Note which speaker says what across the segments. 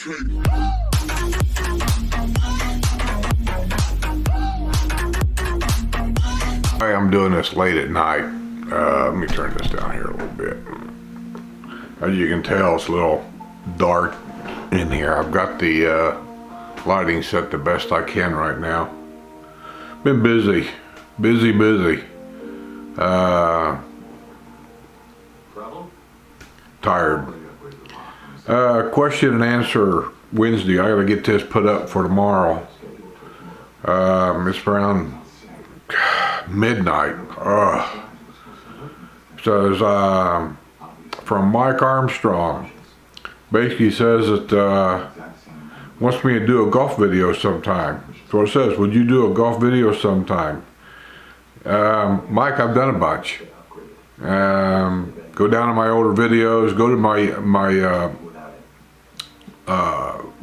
Speaker 1: I'm doing this late at night. Let me turn this down here a little bit. As you can tell, it's a little dark in here. I've got the lighting set the best I can right now. Been busy. Tired. Question and answer Wednesday. I gotta get this put up for tomorrow. It's around midnight. So it's from Mike Armstrong. Basically says that wants me to do a golf video sometime. So it says, would you do a golf video sometime? Mike, I've done a bunch. Go down to my older videos, go to my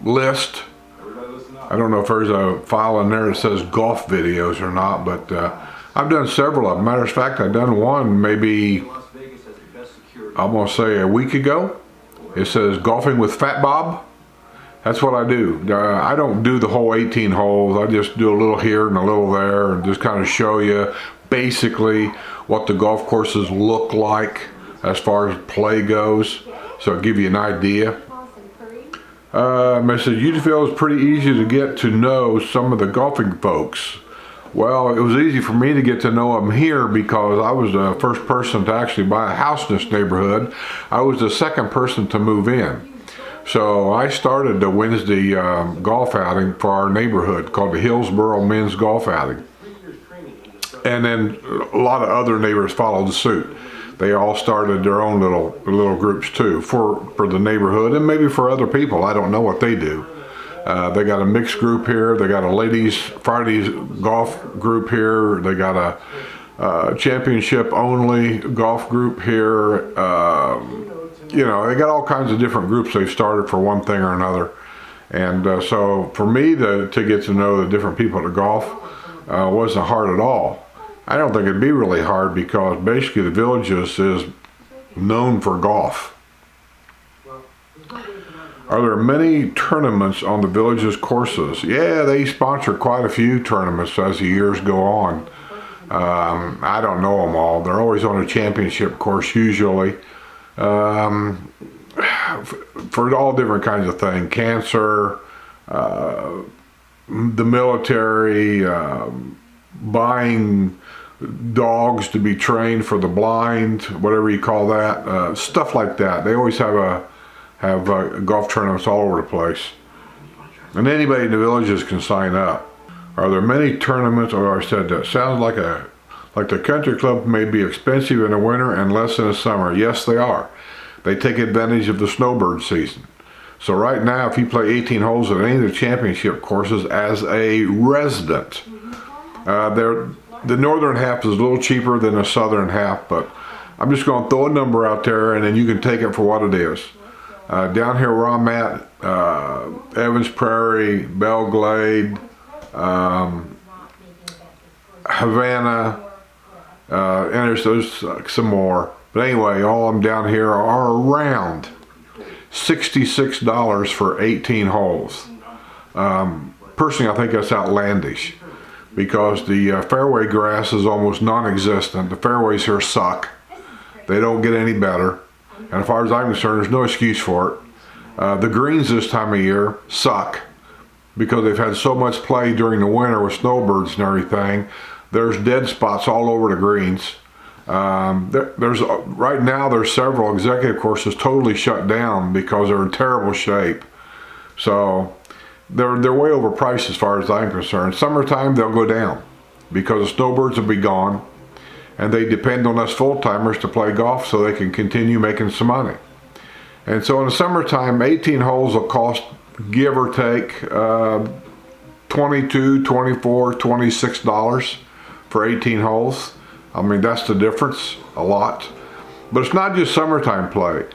Speaker 1: list. I don't know if there's a file in there that says golf videos or not, but I've done several of them. Matter of fact, I've done one maybe, I'm gonna say a week ago. It says golfing with Fat Bob. That's what I do. I don't do the whole 18 holes. I just do a little here and a little there and just kind of show you basically what the golf courses look like as far as play goes. So I'll give you an idea. I said, you feel it's pretty easy to get to know some of the golfing folks. Well, it was easy for me to get to know them here because I was the first person to actually buy a house in this neighborhood. I was the second person to move in. So I started the Wednesday golf outing for our neighborhood called the Hillsboro Men's Golf Outing. And then a lot of other neighbors followed suit. They all started their own little groups too for the neighborhood and maybe for other people. I don't know what they do. They got a mixed group here. They got a ladies Fridays golf group here. They got a championship only golf group here. You know, they got all kinds of different groups they've started for one thing or another. And so for me to get to know the different people at golf wasn't hard at all. I don't think it'd be really hard because basically the Villages is known for golf. Are there many tournaments on the Villages courses? Yeah, they sponsor quite a few tournaments as the years go on. I don't know them all. They're always on a championship course usually. For all different kinds of things. Cancer, the military, buying dogs to be trained for the blind, whatever you call that, stuff like that. They always have golf tournaments all over the place. And anybody in the Villages can sign up. Are there many tournaments, or I said that sounds like the country club may be expensive in the winter and less in the summer. Yes, they are. They take advantage of the snowbird season. So right now, if you play 18 holes at any of the championship courses as a resident, the northern half is a little cheaper than the southern half, but I'm just going to throw a number out there and then you can take it for what it is. Down here where I'm at, Evans Prairie, Belle Glade, Havana, and there's some more. But anyway, all of them down here are around $66 for 18 holes. Personally, I think that's outlandish because the fairway grass is almost non-existent. The fairways here suck. They don't get any better. And as far as I'm concerned, there's no excuse for it. The greens this time of year suck because they've had so much play during the winter with snowbirds and everything. There's dead spots all over the greens. Right now there's several executive courses totally shut down because they're in terrible shape. So they're way overpriced as far as I'm concerned. Summertime they'll go down because the snowbirds will be gone and they depend on us full-timers to play golf so they can continue making some money. And so in the summertime, 18 holes will cost, give or take, $22, $24, $26 for 18 holes. I mean, that's the difference, a lot. But it's not just summertime play.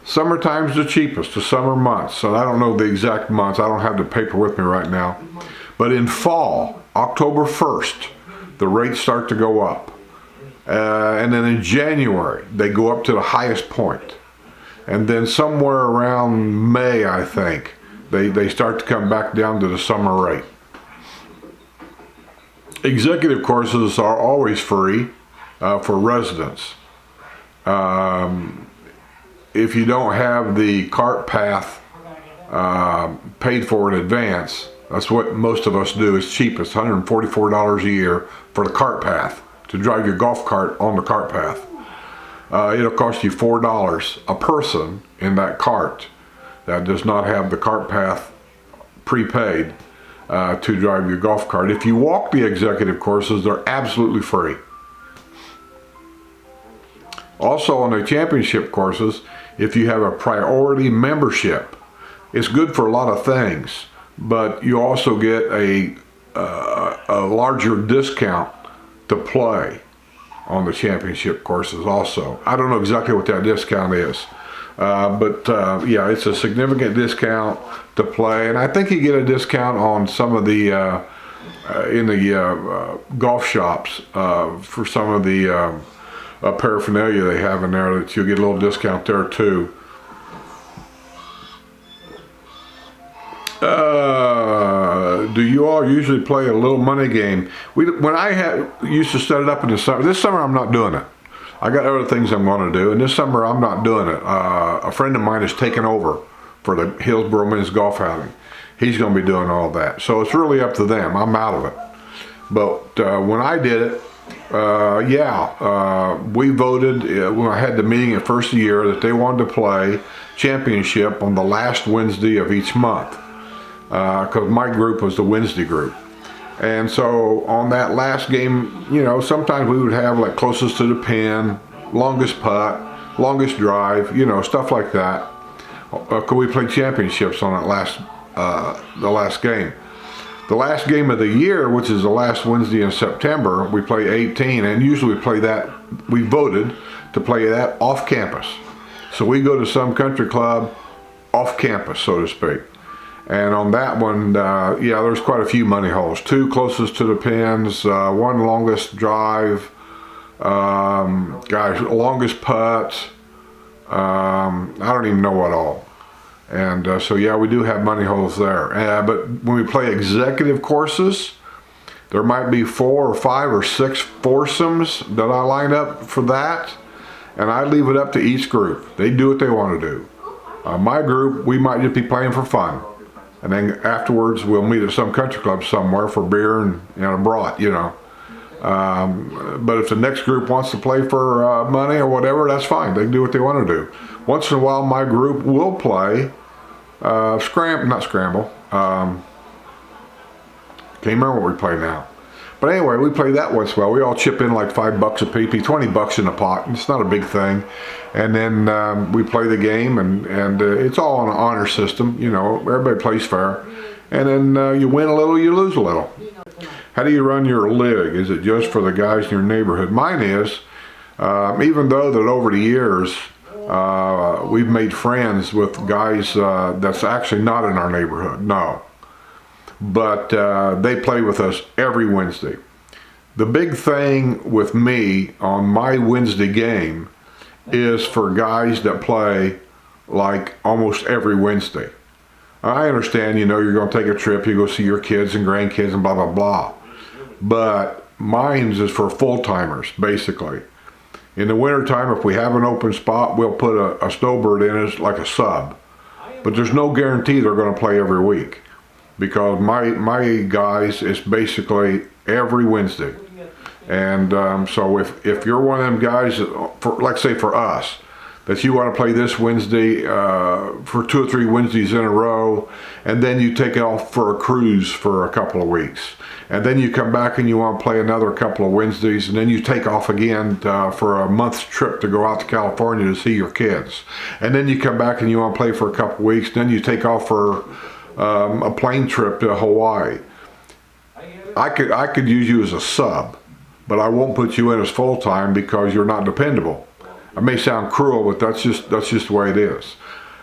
Speaker 1: Summertime's the cheapest, the summer months. And I don't know the exact months. I don't have the paper with me right now. But in fall, October 1st, the rates start to go up. And then in January, they go up to the highest point. And then somewhere around May, I think, They start to come back down to the summer rate. Executive courses are always free for residents. If you don't have the cart path paid for in advance, that's what most of us do. It's cheap. It's $144 a year for the cart path, to drive your golf cart on the cart path. It'll cost you $4 a person in that cart that does not have the cart path prepaid to drive your golf cart. If you walk the executive courses, they're absolutely free. Also on the championship courses, if you have a priority membership, it's good for a lot of things, but you also get a larger discount to play on the championship courses also. I don't know exactly what that discount is, but yeah, it's a significant discount to play, and I think you get a discount on some of the in the golf shops for some of the paraphernalia they have in there, that you'll get a little discount there too. Do you all usually play a little money game? When I used to set it up in the summer. This summer I'm not doing it. I got other things I'm going to do, and this summer I'm not doing it. A friend of mine has taken over for the Hillsboro Men's Golf Outing. He's going to be doing all that, so it's really up to them. I'm out of it. But when I did it, we voted when I had the meeting at first of the year that they wanted to play championship on the last Wednesday of each month, because my group was the Wednesday group. And so on that last game, you know, sometimes we would have like closest to the pin, longest putt, longest drive, you know, stuff like that. Could we play championships on that the last game? The last game of the year, which is the last Wednesday in September, we play 18, and usually we play that, we voted to play that off campus. So we go to some country club off campus, so to speak. And on that one, yeah, there's quite a few money holes. 2 closest to the pins, 1 longest drive, longest putt, I don't even know what all. And so yeah, we do have money holes there. But when we play executive courses, there might be 4 or 5 or 6 foursomes that I line up for that, and I leave it up to each group. They do what they want to do. My group, we might just be playing for fun, and then afterwards we'll meet at some country club somewhere for beer and a brat, you know. But if the next group wants to play for money or whatever, that's fine. They can do what they want to do. Once in a while, my group will play not scramble. Can't remember what we play now. But anyway, we play that once in a while. We all chip in like $5 a peepee, 20 bucks in a pot. It's not a big thing. And then we play the game, and it's all on an honor system. You know, everybody plays fair. And then you win a little, you lose a little. How do you run your league? Is it just for the guys in your neighborhood? Mine is, even though that over the years, we've made friends with guys that's actually not in our neighborhood, no. But they play with us every Wednesday. The big thing with me on my Wednesday game is for guys that play like almost every Wednesday. I understand, you know, you're going to take a trip, you go see your kids and grandkids and blah, blah, blah. But mine's is for full-timers, basically. In the wintertime, if we have an open spot, we'll put a snowbird in as like a sub. But there's no guarantee they're going to play every week, because my guys is basically every Wednesday. And so if you're one of them guys, like say for us, that you want to play this Wednesday for 2 or 3 Wednesdays in a row, and then you take off for a cruise for a couple of weeks. And then you come back and you want to play another couple of Wednesdays, and then you take off again for a month's trip to go out to California to see your kids. And then you come back and you want to play for a couple of weeks, then you take off for a plane trip to Hawaii. I could use you as a sub, but I won't put you in as full-time because you're not dependable. It may sound cruel, but that's just the way it is.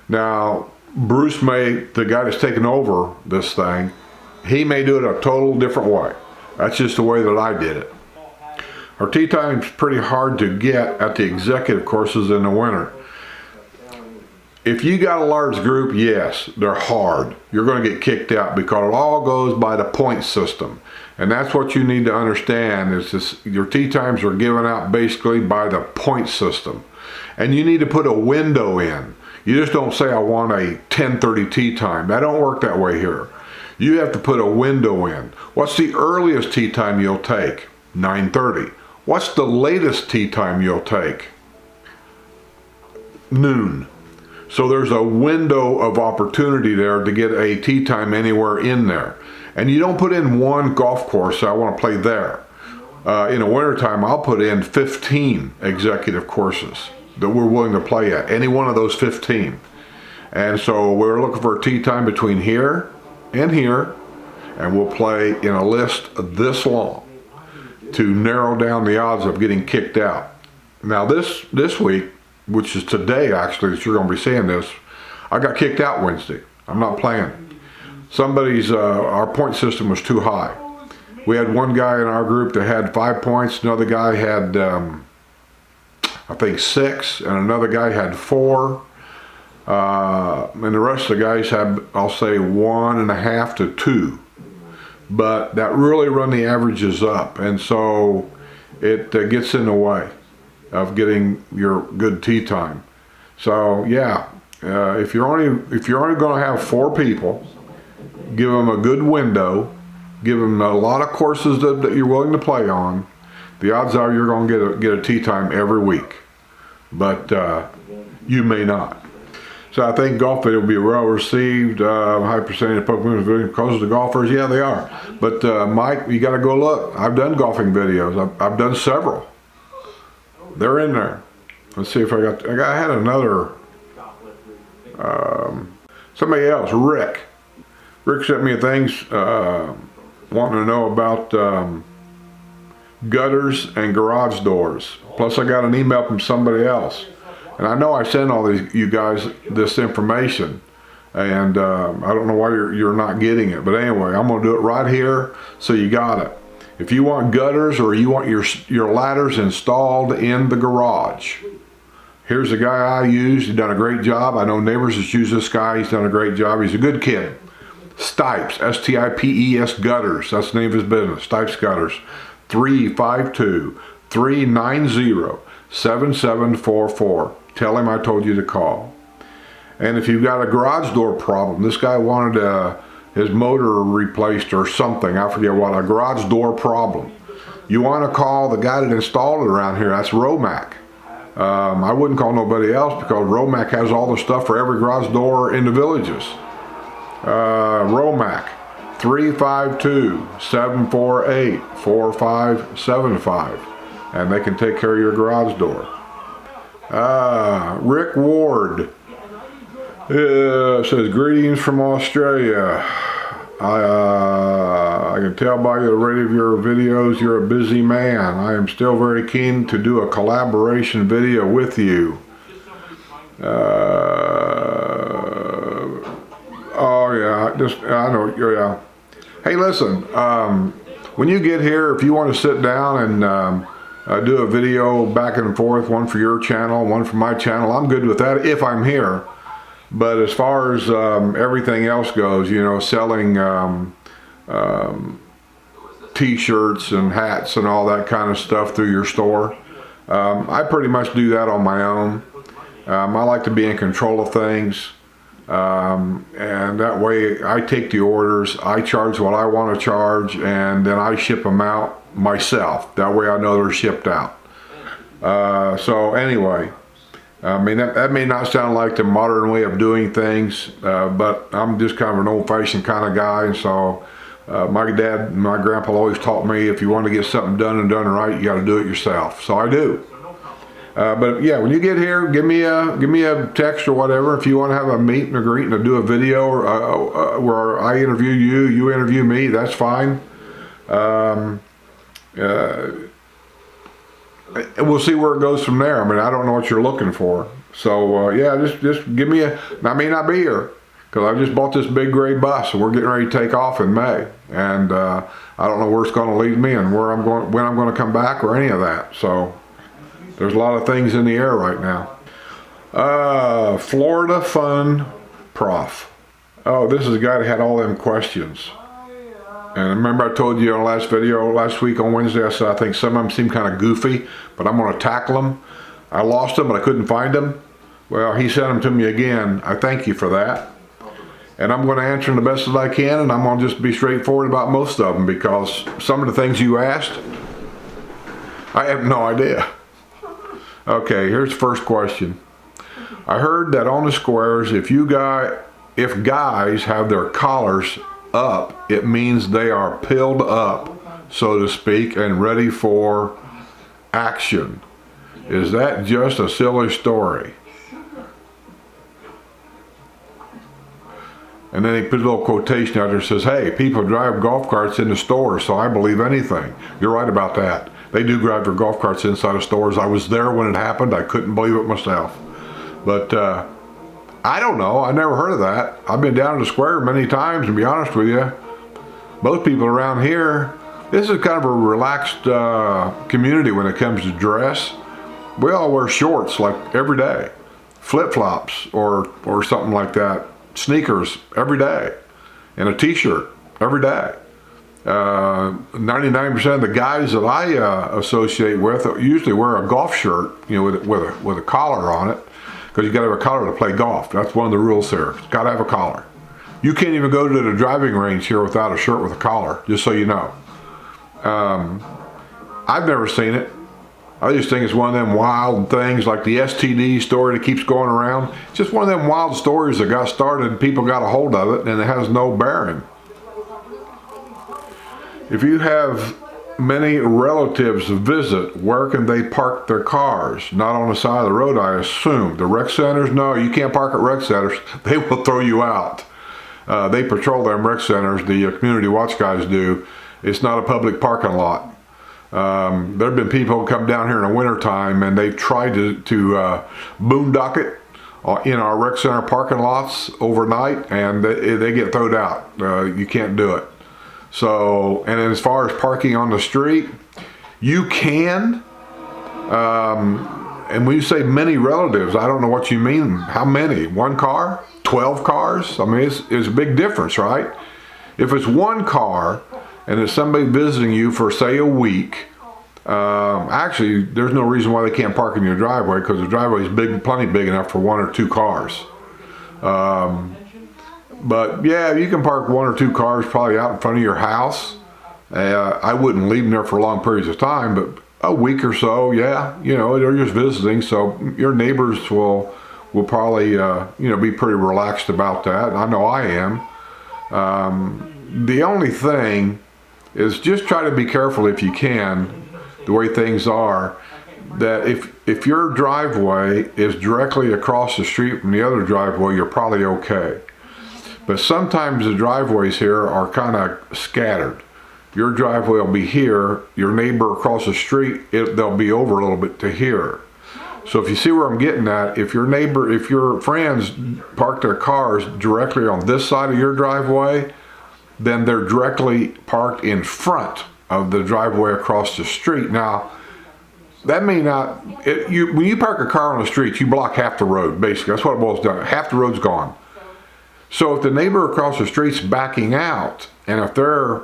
Speaker 1: Now, Bruce the guy that's taken over this thing, he may do it a total different way. That's just the way that I did it. Our tee time's pretty hard to get at the executive courses in the winter. If you got a large group, yes, they're hard. You're going to get kicked out because it all goes by the point system. And that's what you need to understand is this, your tee times are given out basically by the point system. And you need to put a window in. You just don't say I want a 10:30 tee time. That don't work that way here. You have to put a window in. What's the earliest tee time you'll take? 9:30. What's the latest tee time you'll take? Noon. So there's a window of opportunity there to get a tee time anywhere in there. And you don't put in one golf course, so I want to play there. In the wintertime, I'll put in 15 executive courses that we're willing to play at, any one of those 15. And so we're looking for a tee time between here and here, and we'll play in a list this long to narrow down the odds of getting kicked out. Now this week, which is today actually that you're going to be seeing this, I got kicked out Wednesday. I'm not playing. Somebody's, our point system was too high. We had one guy in our group that had 5 points, another guy had, I think 6, and another guy had 4. And the rest of the guys had, I'll say, 1.5 to 2. But that really run the averages up, and so it gets in the way of getting your good tee time. So yeah, if you're only going to have 4 people, give them a good window, give them a lot of courses that you're willing to play on. The odds are you're going to get a tee time every week, but you may not. So I think golf video will be well received. High percentage of Pokemon videos because of the golfers. Yeah, they are. But Mike, you got to go look. I've done golfing videos. I've done several. They're in there. Let's see if I had another. Somebody else, Rick. Rick sent me things wanting to know about gutters and garage doors. Plus, I got an email from somebody else. And I know I sent all you guys this information, and I don't know why you're not getting it. But anyway, I'm going to do it right here, so you got it. If you want gutters or you want your ladders installed in the garage, here's a guy I use. He's done a great job. I know neighbors that use this guy. He's done a great job. He's a good kid. Stipes, S-T-I-P-E-S Gutters. That's the name of his business, Stipes Gutters. 352-390-7744. Tell him I told you to call. And if you've got a garage door problem, this guy wanted his motor replaced or something, I forget what, a garage door problem. You want to call the guy that installed it around here. That's Romac. I wouldn't call nobody else because Romac has all the stuff for every garage door in the villages. Romac, 352-748-4575, and they can take care of your garage door. Rick Ward says, greetings from Australia. I can tell by the rate of your videos you're a busy man. I am still very keen to do a collaboration video with you. Oh yeah, I know, yeah. Hey listen, when you get here, if you want to sit down and do a video back and forth, one for your channel, one for my channel, I'm good with that if I'm here. But as far as everything else goes, you know, selling t-shirts and hats and all that kind of stuff through your store, I pretty much do that on my own. I like to be in control of things, and that way I take the orders, I charge what I want to charge, and then I ship them out myself. That way I know they're shipped out. So anyway, I mean, that may not sound like the modern way of doing things, but I'm just kind of an old-fashioned kind of guy, and so my dad and my grandpa always taught me if you want to get something done and done right, you got to do it yourself. So I do. But yeah, when you get here, give me a text or whatever. If you want to have a meet and a greet and do a video where I interview you, you interview me, that's fine. We'll see where it goes from there. I mean, I don't know what you're looking for. So yeah, just give me I may not be here because I just bought this big gray bus and we're getting ready to take off in May. And I don't know where it's going to lead me and where I'm going, when I'm going to come back or any of that. So there's a lot of things in the air right now. Florida Fun Prof. Oh, this is the guy that had all them questions. And remember I told you on the last video last week on Wednesday, I said I think some of them seem kind of goofy, but I'm going to tackle them. I lost them, but I couldn't find them. Well, he sent them to me again. I thank you for that. And I'm going to answer them the best that I can, and I'm going to just be straightforward about most of them, because some of the things you asked, I have no idea. Okay, here's the first question. I heard that on the squares, if guys have their collars up, it means they are pilled up, so to speak, and ready for action. Is that just a silly story? And then he put a little quotation out there that says, hey, people drive golf carts in the stores, so I believe anything. You're right about that. They do drive their golf carts inside of stores. I was there when it happened. I couldn't believe it myself. But I don't know. I never heard of that. I've been down to the square many times, to be honest with you. Most people around here, this is kind of a relaxed community when it comes to dress. We all wear shorts like every day. Flip-flops or something like that. Sneakers every day. And a t-shirt every day. 99% of the guys that I associate with usually wear a golf shirt, you know, with a collar on it, because you got to have a collar to play golf. That's one of the rules here. Got to have a collar. You can't even go to the driving range here without a shirt with a collar, just so you know. I've never seen it. I just think it's one of them wild things, like the STD story that keeps going around. It's just one of them wild stories that got started and people got a hold of it, and it has no bearing. If you have many relatives visit, where can they park their cars? Not on the side of the road, I assume. The rec centers? No, you can't park at rec centers. They will throw you out. They patrol them rec centers, the community watch guys do. It's not a public parking lot. There have been people who come down here in the wintertime and they've tried to boondock it in our rec center parking lots overnight, and they get thrown out. You can't do it. So, and as far as parking on the street, you can, and when you say many relatives, I don't know what you mean. How many? One car? 12 cars? I mean, it's a big difference, right? If it's one car and it's somebody visiting you for, say, a week, actually, there's no reason why they can't park in your driveway, because the driveway is big, plenty big enough for one or two cars. But yeah, you can park one or two cars probably out in front of your house. I wouldn't leave them there for long periods of time, but a week or so, yeah, you know, they're just visiting, so your neighbors will probably, you know, be pretty relaxed about that. I know I am. The only thing is just try to be careful if you can, the way things are, that if your driveway is directly across the street from the other driveway, you're probably okay. But sometimes the driveways here are kind of scattered. Your driveway will be here, your neighbor across the street, they'll be over a little bit to here. So if you see where I'm getting at, if your friends park their cars directly on this side of your driveway, then they're directly parked in front of the driveway across the street. Now, that may not, when you park a car on the street, you block half the road, basically. That's what it boils down to. Half the road's gone. So if the neighbor across the street's backing out, and if they're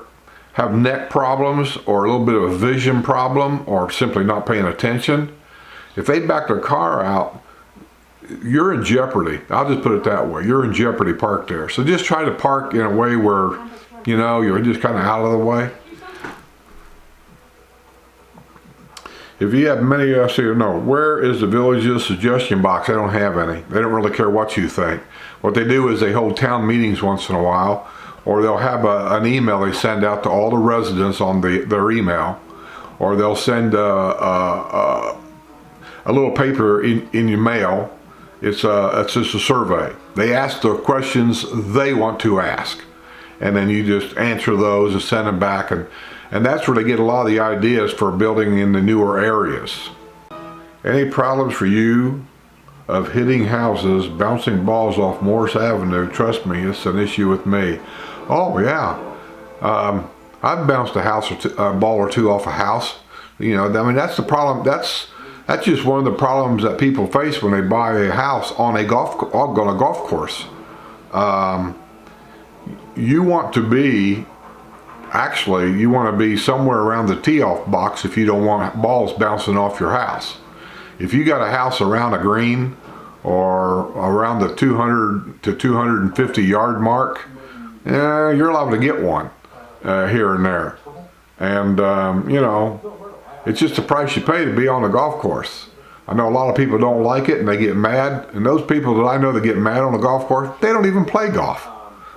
Speaker 1: have neck problems or a little bit of a vision problem or simply not paying attention, if they back their car out, you're in jeopardy. I'll just put it that way. You're in jeopardy parked there. So just try to park in a way where, you know, you're just kind of out of the way. If you have many, where is the village's suggestion box? I don't have any. They don't really care what you think. What they do is they hold town meetings once in a while, or they'll have an email they send out to all the residents on their email, or they'll send a little paper in your mail. It's just a survey. They ask the questions they want to ask, and then you just answer those and send them back, and that's where they get a lot of the ideas for building in the newer areas. Any problems for you of hitting houses, bouncing balls off Morris Avenue? Trust me, it's an issue with me. Oh yeah, I've bounced a ball or two off a house. You know, I mean, that's the problem. That's just one of the problems that people face when they buy a house on a golf course. You want to be, actually, you want to be somewhere around the tee-off box if you don't want balls bouncing off your house. If you got a house around a green or around the 200 to 250 yard mark, you're allowed to get one here and there. And, you know, it's just the price you pay to be on a golf course. I know a lot of people don't like it and they get mad. And those people that I know that get mad on a golf course, they don't even play golf.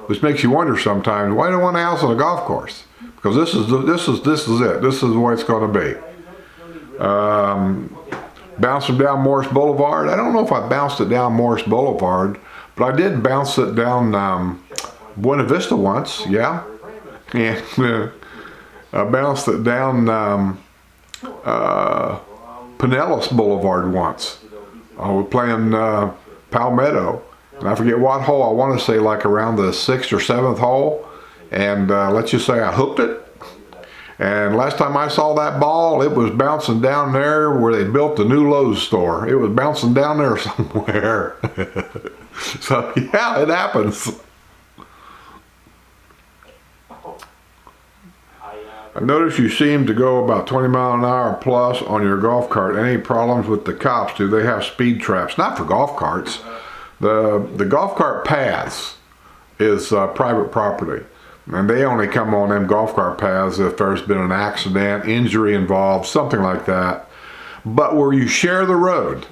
Speaker 1: Which makes you wonder sometimes, why do you want a house on a golf course? Because this is it. This is the way it's going to be. Bouncing down Morris Boulevard. I don't know if I bounced it down Morris Boulevard, but I did bounce it down Buena Vista once, yeah. And I bounced it down Pinellas Boulevard once. I was playing Palmetto, and I forget what hole. I want to say like around the 6th or 7th hole, and let's just say I hooked it. And last time I saw that ball, it was bouncing down there where they built the new Lowe's store. It was bouncing down there somewhere. So yeah, it happens. I noticed you seem to go about 20 miles an hour plus on your golf cart. Any problems with the cops? Do they have speed traps? Not for golf carts. The golf cart paths is private property. And they only come on them golf cart paths if there's been an accident, injury involved, something like that. But where you share the road,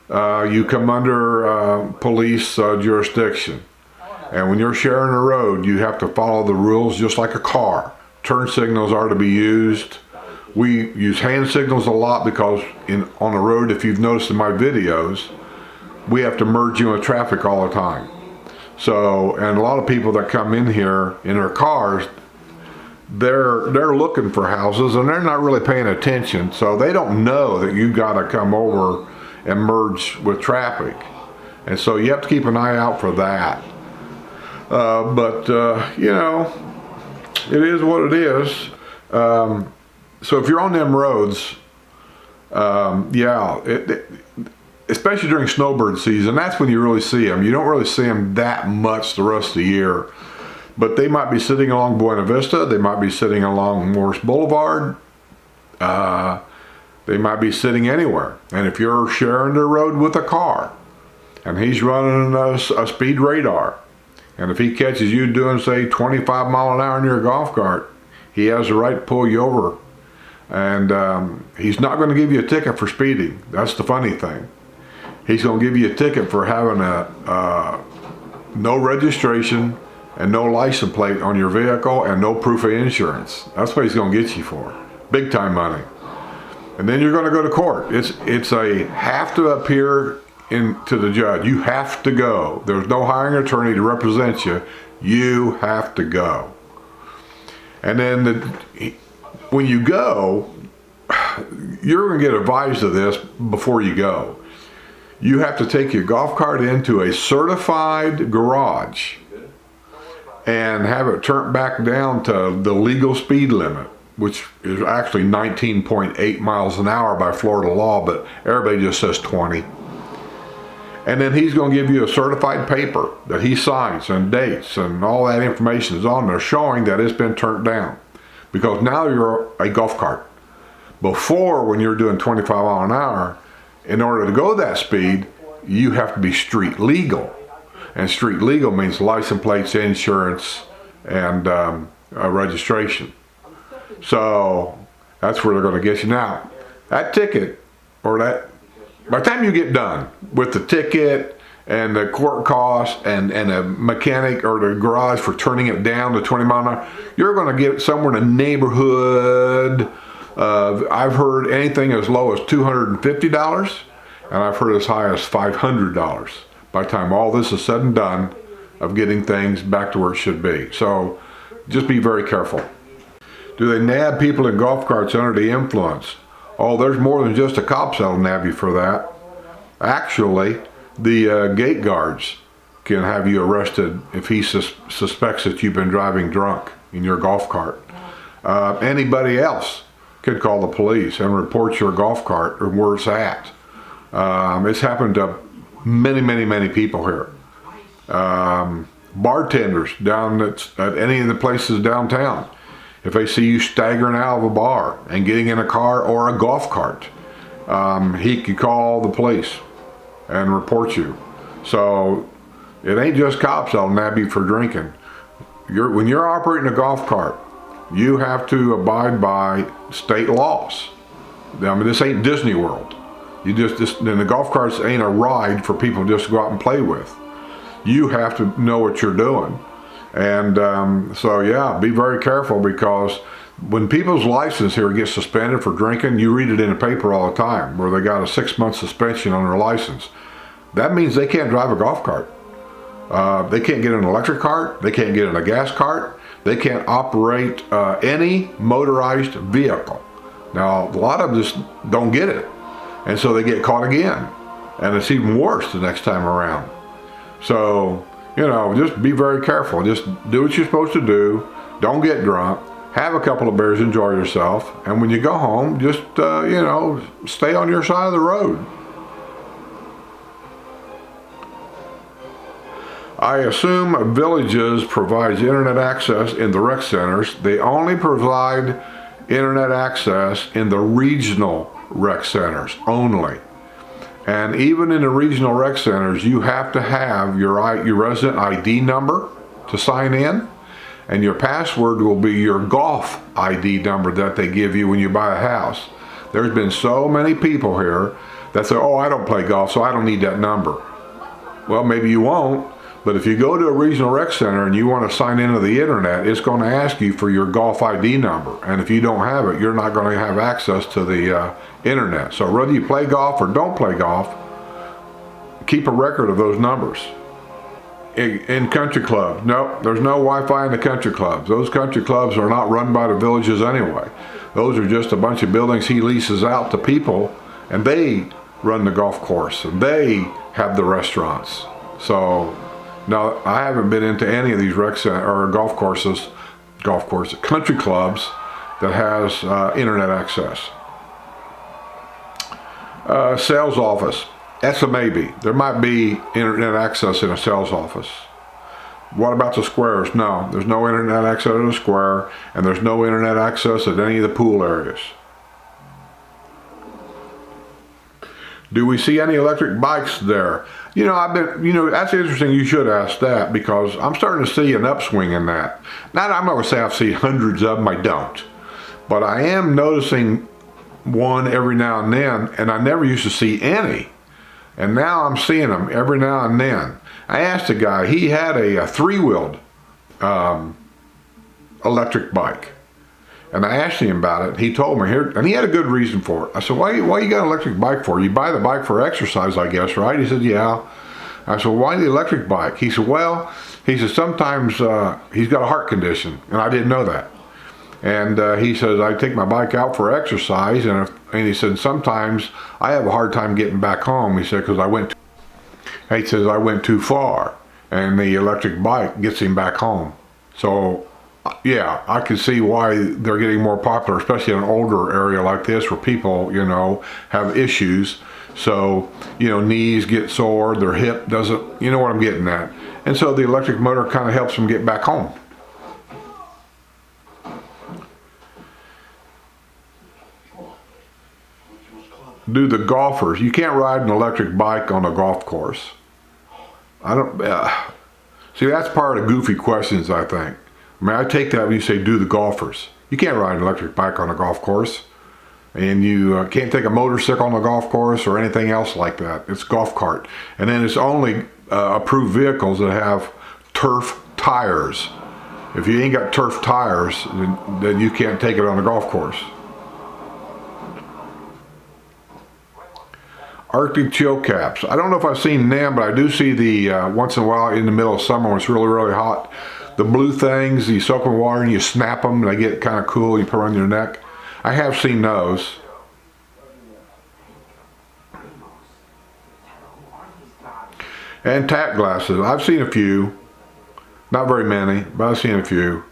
Speaker 1: you come under police jurisdiction. And when you're sharing a road, you have to follow the rules just like a car. Turn signals are to be used. We use hand signals a lot because on the road, if you've noticed in my videos, we have to merge in with traffic all the time. So, and a lot of people that come in here in their cars, they're looking for houses and they're not really paying attention. So they don't know that you got to come over and merge with traffic. And so you have to keep an eye out for that. You know, it is what it is. So if you're on them roads, especially during snowbird season, that's when you really see them. You don't really see them that much the rest of the year. But they might be sitting along Buena Vista. They might be sitting along Morris Boulevard. They might be sitting anywhere. And if you're sharing the road with a car and he's running a speed radar, and if he catches you doing, say, 25 miles an hour in your golf cart, he has the right to pull you over. And he's not going to give you a ticket for speeding. That's the funny thing. He's going to give you a ticket for having no registration and no license plate on your vehicle and no proof of insurance. That's what he's going to get you for. Big time money. And then you're going to go to court. It's a have to appear to the judge. You have to go. There's no hiring an attorney to represent you. You have to go. And then when you go, you're going to get advised of this before you go. You have to take your golf cart into a certified garage and have it turned back down to the legal speed limit, which is actually 19.8 miles an hour by Florida law, but everybody just says 20. And then he's going to give you a certified paper that he signs and dates and all that information is on there showing that it's been turned down. Because now you're a golf cart. Before, when you're doing 25 miles an hour, in order to go that speed, you have to be street legal. And street legal means license plates, insurance, and registration. So that's where they're going to get you. Now, that ticket, or that, by the time you get done with the ticket and the court costs and a mechanic or the garage for turning it down to 20 miles an hour, you're going to get somewhere in the neighborhood. I've heard anything as low as $250, and I've heard as high as $500 by the time all this is said and done of getting things back to where it should be. So just be very careful. Do they nab people in golf carts under the influence? Oh, there's more than just a cops that'll nab you for that. Actually, the gate guards can have you arrested if he suspects that you've been driving drunk in your golf cart. Anybody else could call the police and report your golf cart or where it's at. It's happened to many people here. Bartenders down at any of the places downtown, if they see you staggering out of a bar and getting in a car or a golf cart, he could call the police and report you. So it ain't just cops that'll nab you for drinking. When you're operating a golf cart, you have to abide by state laws. I mean, this ain't Disney World. And the golf carts ain't a ride for people just to go out and play with. You have to know what you're doing. And so yeah, be very careful, because when people's license here gets suspended for drinking, you read it in the paper all the time where they got a 6-month suspension on their license. That means they can't drive a golf cart. They can't get an electric cart. They can't get in a gas cart. They can't operate any motorized vehicle. Now, a lot of them just don't get it. And so they get caught again. And it's even worse the next time around. So, just be very careful. Just do what you're supposed to do. Don't get drunk. Have a couple of beers, enjoy yourself. And when you go home, just, stay on your side of the road. I assume Villages provides internet access in the rec centers. They only provide internet access in the regional rec centers only. And even in the regional rec centers, you have to have your resident ID number to sign in, and your password will be your golf ID number that they give you when you buy a house. There's been so many people here that say, oh, I don't play golf, so I don't need that number. Well, maybe you won't. But if you go to a regional rec center and you want to sign into the internet, it's going to ask you for your golf ID number. And if you don't have it, you're not going to have access to the internet. So whether you play golf or don't play golf, keep a record of those numbers. In country clubs, no, there's no Wi-Fi in the country clubs. Those country clubs are not run by the Villages anyway. Those are just a bunch of buildings he leases out to people, and they run the golf course, and they have the restaurants. So, no, I haven't been into any of these country clubs that has internet access. Sales office, that's a maybe. There might be internet access in a sales office. What about the squares? No, there's no internet access in the square, and there's no internet access at any of the pool areas. Do we see any electric bikes there? That's interesting. You should ask that, because I'm starting to see an upswing in that. Now, I'm not going to say I've seen hundreds of them. I don't. But I am noticing one every now and then, and I never used to see any. And now I'm seeing them every now and then. I asked a guy, he had a three-wheeled electric bike. And I asked him about it. He told me here, and he had a good reason for it. I said, why you got an electric bike for? You buy the bike for exercise, I guess, right? He said, yeah. I said, why the electric bike? He said, sometimes he's got a heart condition, and I didn't know that. And he says, I take my bike out for exercise, and he said, sometimes I have a hard time getting back home. He said, because I went too far, and the electric bike gets him back home. So, yeah, I can see why they're getting more popular, especially in an older area like this where people, have issues. So, knees get sore, their hip doesn't, you know what I'm getting at. And so the electric motor kind of helps them get back home. Do the golfers, you can't ride an electric bike on a golf course. See, that's part of goofy questions, I think. I take that when you say do the golfers. You can't ride an electric bike on a golf course. And you can't take a motorcycle on a golf course or anything else like that. It's golf cart. And then it's only approved vehicles that have turf tires. If you ain't got turf tires, then you can't take it on a golf course. Arctic chill caps. I don't know if I've seen them, but I do see the once in a while in the middle of summer when it's really, really hot. The blue things, you soak them in water and you snap them and they get kind of cool. You put them on your neck. I have seen those. And tack glasses. I've seen a few. Not very many, but I've seen a few.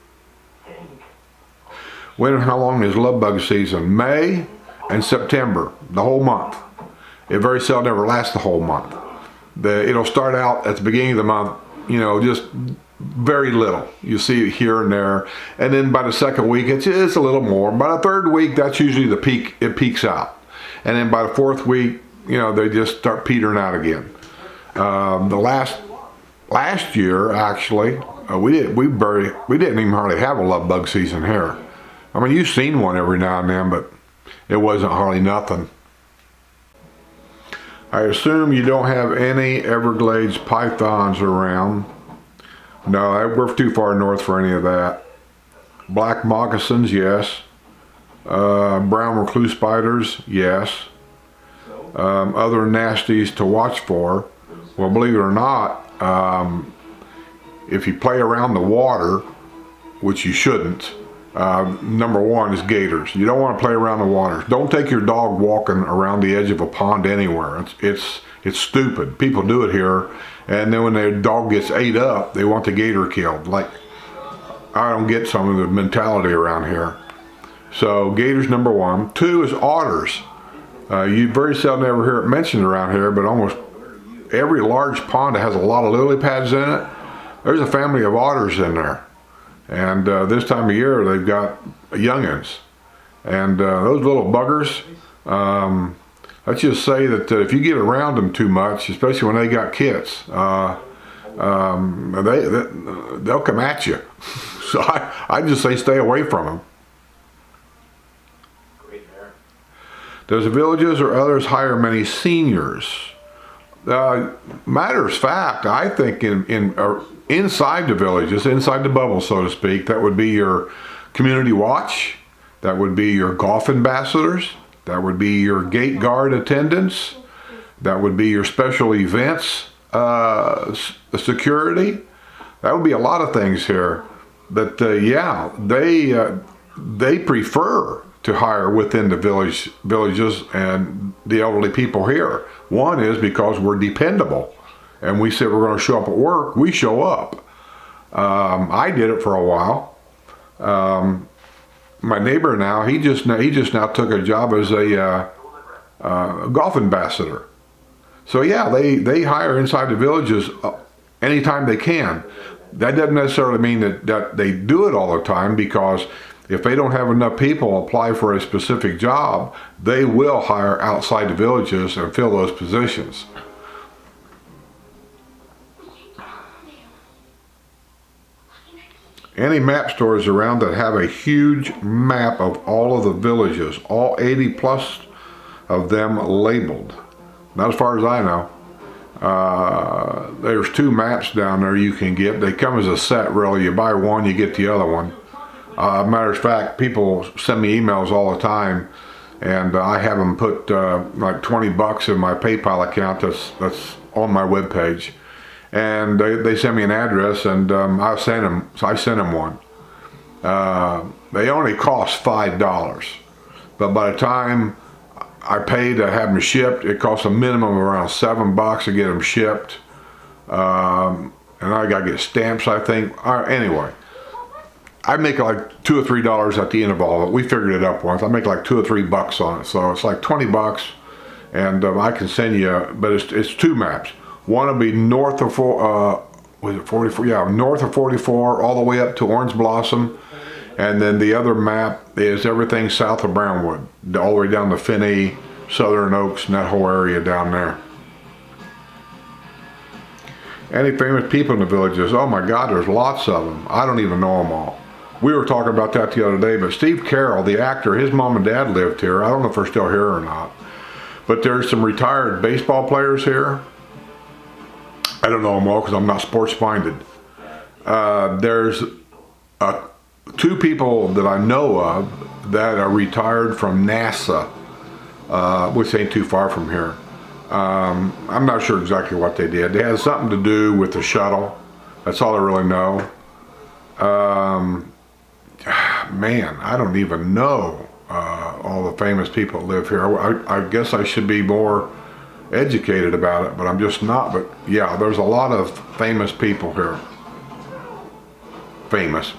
Speaker 1: How long is love bug season? May and September, the whole month. It very seldom ever lasts the whole month. It'll start out at the beginning of the month, you know, just very little. You see it here and there, and then by the second week it's a little more. By the third week, that's usually the peak. It peaks out, and then by the fourth week, you know, they just start petering out again. The last year actually, we didn't even hardly have a love bug season here. I mean, you've seen one every now and then, but it wasn't hardly nothing. I assume you don't have any Everglades pythons around. No, we're too far north for any of that. Black moccasins, yes. Brown recluse spiders, yes. Other nasties to watch for. Well, believe it or not, if you play around the water, which you shouldn't, number one is gators. You don't want to play around the water. Don't take your dog walking around the edge of a pond anywhere. It's stupid. People do it here, and then when their dog gets ate up, they want the gator killed. Like, I don't get some of the mentality around here. So gators number one. Two is otters. You very seldom ever hear it mentioned around here, but almost every large pond that has a lot of lily pads in it, there's a family of otters in there. And this time of year, they've got youngins. And those little buggers, let's just say that if you get around them too much, especially when they got kits, they'll come at you. So I just say stay away from them. Does the villages or others hire many seniors? Matter of fact, I think inside the villages, inside the bubble, so to speak, that would be your community watch, that would be your golf ambassadors, that would be your gate guard attendants, that would be your special events security. That would be a lot of things here. But yeah, they prefer to hire within the villages and the elderly people here. One is because we're dependable, and we said we're going to show up at work, we show up. I did it for a while. My neighbor now, he just now took a job as a golf ambassador. So yeah, they hire inside the villages anytime they can. That doesn't necessarily mean that they do it all the time, because if they don't have enough people apply for a specific job, they will hire outside the villages and fill those positions. Any map stores around that have a huge map of all of the villages, all 80 plus of them labeled? Not as far as I know. There's 2 maps down there you can get. They come as a set, really. You buy one, you get the other one. Matter of fact, people send me emails all the time, and I have them put like $20 in my PayPal account that's on my webpage. And they send me an address, and I send them one. They only cost $5, but by the time I pay to have them shipped, it costs a minimum of around $7 to get them shipped. And I gotta get stamps, I think. Anyway, I make like $2 or $3 at the end of all of it. We figured it up once. I make like $2 or $3 on it, so it's like $20, and I can send you. But it's 2 maps. One will be north of 44? Yeah, north of 44, all the way up to Orange Blossom, and then the other map is everything south of Brownwood, all the way down to Finney, Southern Oaks, and that whole area down there. Any famous people in the villages? Oh my God, there's lots of them. I don't even know them all. We were talking about that the other day, but Steve Carroll, the actor, his mom and dad lived here. I don't know if they're still here or not. But there's some retired baseball players here. I don't know them all because I'm not sports minded. There's 2 people that I know of that are retired from NASA, which ain't too far from here. I'm not sure exactly what they did. They had something to do with the shuttle. That's all I really know. Man, I don't even know all the famous people that live here. I guess I should be more educated about it, but I'm just not. But yeah, there's a lot of famous people here. Famous,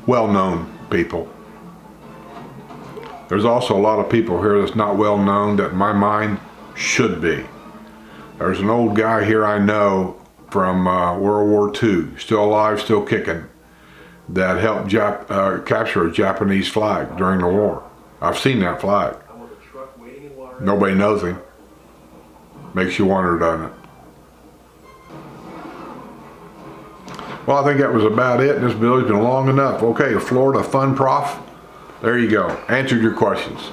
Speaker 1: well-known people. There's also a lot of people here that's not well known that in my mind should be. There's an old guy here I know from World War II, still alive, still kicking, that helped capture a Japanese flag during the war. I've seen that flag. Nobody knows him. Makes you wonder, doesn't it? Well, I think that was about it. This video's been long enough. Okay, Florida Fun Prof. There you go. Answered your questions.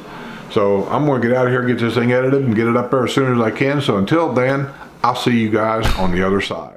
Speaker 1: So I'm going to get out of here, get this thing edited, and get it up there as soon as I can. So until then, I'll see you guys on the other side.